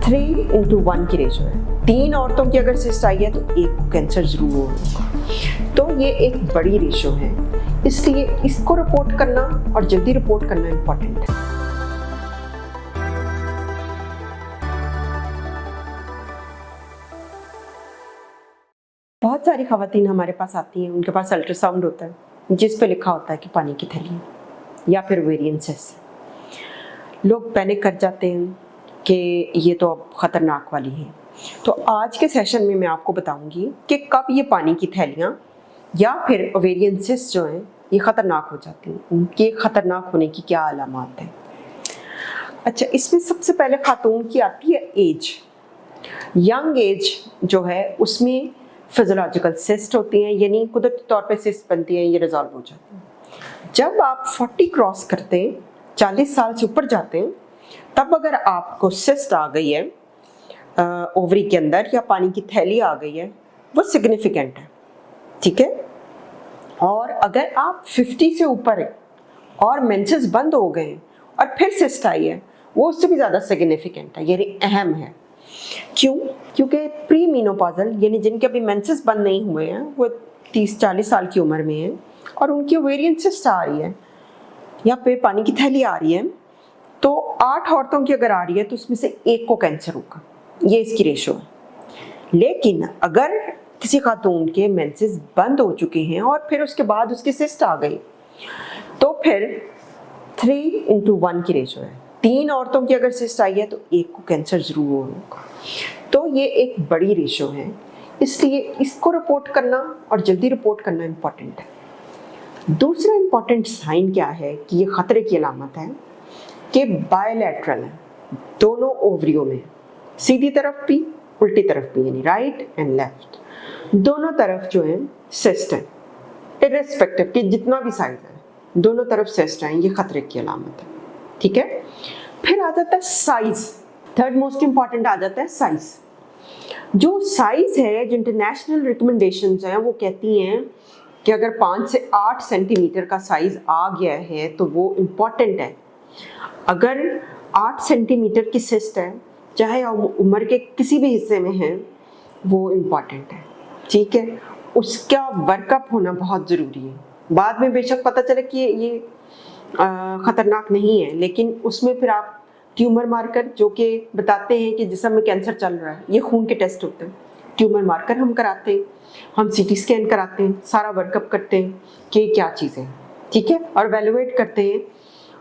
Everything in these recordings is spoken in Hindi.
3:1 की रेशो है। 3 औरतों की अगर सिस्ट आई है तो एक को कैंसर जरूर होगा। तो ये एक बड़ी रेशो है, इसलिए इसको रिपोर्ट करना और जल्दी रिपोर्ट करना इम्पोर्टेंट है। बहुत सारी खवातीन हमारे पास आती हैं, उनके पास अल्ट्रासाउंड होता है जिस पे लिखा होता है कि पानी की थैली या फिर ओवेरियन सिस्ट। लोग पैनिक कर जाते हैं कि ये तो अब ख़तरनाक वाली है। तो आज के सेशन में मैं आपको बताऊंगी कि कब ये पानी की थैलियाँ या फिर ओवेरियन सिस्ट जो हैं ये ख़तरनाक हो जाती हैं, उनके ख़तरनाक होने की क्या अलामात हैं। अच्छा, इसमें सबसे पहले खातून की आती है एज। यंग एज जो है उसमें फिजियोलॉजिकल सिस्ट होती हैं, यानी कुदरती तौर पे सिस्ट बनती हैं, ये रिजॉल्व हो जाती हैं। जब आप 40 क्रॉस करते हैं, 40 साल से ऊपर जाते हैं, तब अगर आपको सिस्ट आ गई है ओवरी के अंदर या पानी की थैली आ गई है, वो सिग्निफिकेंट है, ठीक है। और अगर आप 50 से ऊपर है और मेंसेस बंद हो गए हैं और फिर सिस्ट आई है, वो उससे भी ज़्यादा सिग्निफिकेंट है, यानी अहम है। क्यों? क्योंकि प्री मीनोपॉजल यानी जिनके अभी मेंसेस बंद नहीं हुए हैं, वो 30-40 साल की उम्र में हैं और उनकी ओवेरियन सिस्ट आ रही है या फिर पानी की थैली आ रही है, तो 8 औरतों की अगर आ रही है तो उसमें से एक को कैंसर होगा, ये इसकी रेशो है। लेकिन अगर किसी खातून के मेंसेस बंद हो चुके हैं और फिर उसके बाद उसकी सिस्ट आ गई, तो फिर 3:1 की रेशो है। 3 औरतों की अगर सिस्ट आई है तो एक को कैंसर जरूर होगा। तो ये एक बड़ी रेशो है, इसलिए इसको रिपोर्ट करना और जल्दी रिपोर्ट करना इम्पॉर्टेंट है। दूसरा इम्पॉर्टेंट साइन क्या है कि ये खतरे की अलामत है कि बायलैटरल है, दोनों ओवरियों में, सीधी तरफ भी उल्टी तरफ भी, यानी राइट एंड लेफ्ट, दोनों तरफ जो है सिस्ट है, इर्रेस्पेक्टिव कि जितना भी साइज है, दोनों तरफ सिस्ट है, ये खतरे की अलामत है, ठीक है। फिर आ जाता है साइज। थर्ड मोस्ट इंपॉर्टेंट आ जाता है साइज। जो साइज है, जो इंटरनेशनल रिकमेंडेशंस हैं, वो कहती हैं कि अगर 5 से 8 सेंटीमीटर का साइज आ गया है तो वो इम्पॉर्टेंट है। अगर 8 सेंटीमीटर की सिस्ट है, चाहे उम्र के किसी भी हिस्से में है, वो इम्पॉर्टेंट है, ठीक है। उसका वर्कअप होना बहुत ज़रूरी है। बाद में बेशक पता चले कि ये ख़तरनाक नहीं है, लेकिन उसमें फिर आप ट्यूमर मार्कर जो कि बताते हैं कि जिस्म में कैंसर चल रहा है, ये खून के टेस्ट होते हैं, ट्यूमर मार्कर हम कराते हैं, हम सीटी स्कैन कराते हैं, सारा वर्कअप करते हैं कि क्या चीज़ें, ठीक है, और वैल्यूएट करते हैं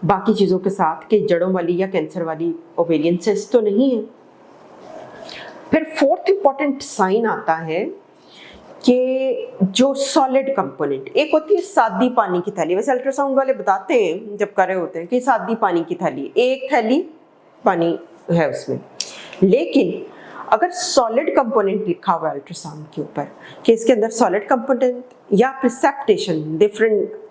बाकी चीज़ों के साथ कि जड़ों वाली या कैंसर वाली ओवेरियन सिस्ट तो नहीं है। फिर फोर्थ इंपॉर्टेंट साइन आता है कि जो सॉलिड कंपोनेंट, एक होती है सादी पानी की थैली, वैसे अल्ट्रासाउंड वाले बताते हैं जब कर रहे होते हैं कि सादी पानी की थैली, एक थैली पानी है उसमें, लेकिन अगर सॉलिड कंपोनेंट लिखा हुआ है अल्ट्रासाउंड के ऊपर कि इसके अंदर सॉलिड कंपोनेंट या फिर सेप्टेशन, डिफरेंट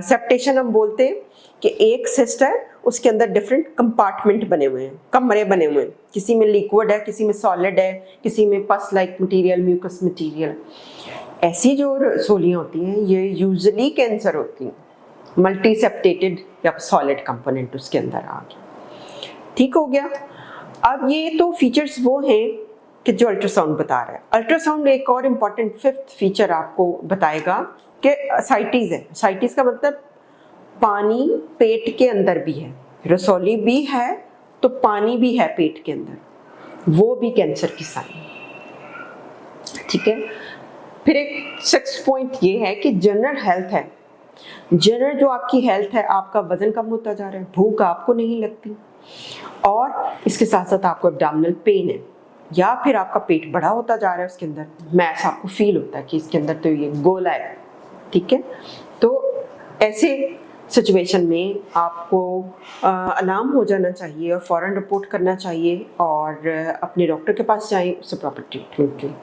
सेप्टेशन हम बोलते हैं कि एक सिस्ट है, उसके अंदर डिफरेंट कंपार्टमेंट बने हुए हैं, कमरे बने हुए हैं, किसी में लिक्विड है, किसी में सॉलिड है, किसी में पस लाइक मटेरियल, म्यूकस मटेरियल। ऐसी जो रसोलियाँ होती हैं ये यूजुअली कैंसर होती हैं, मल्टी सेप्टेटेड या सॉलिड कंपोनेंट उसके अंदर आ गया, ठीक हो गया। अब ये तो फीचर्स वो हैं कि जो अल्ट्रासाउंड बता रहा है। अल्ट्रासाउंड एक और इम्पॉर्टेंट फिफ्थ फीचर आपको बताएगा कि साइटीज़ है। साइटीज़ का मतलब पानी पेट के अंदर भी है, रसौली भी है तो पानी भी है पेट के अंदर, वो भी कैंसर की साइन, ठीक है। फिर एक 6 पॉइंट ये है कि जनरल हेल्थ है। जनरल जो आपकी हेल्थ है, आपका वजन कम होता जा रहा है, भूख आपको नहीं लगती, और इसके साथ साथ आपको एब्डोमिनल पेन है या फिर आपका पेट बड़ा होता जा रहा है, उसके अंदर मैस आपको फील होता है कि इसके अंदर तो ये गोला है, ठीक है। तो ऐसे सिचुएशन में आपको अलार्म हो जाना चाहिए और फ़ौरन रिपोर्ट करना चाहिए और अपने डॉक्टर के पास जाएं, उससे प्रॉपर ट्रीटमेंट लें।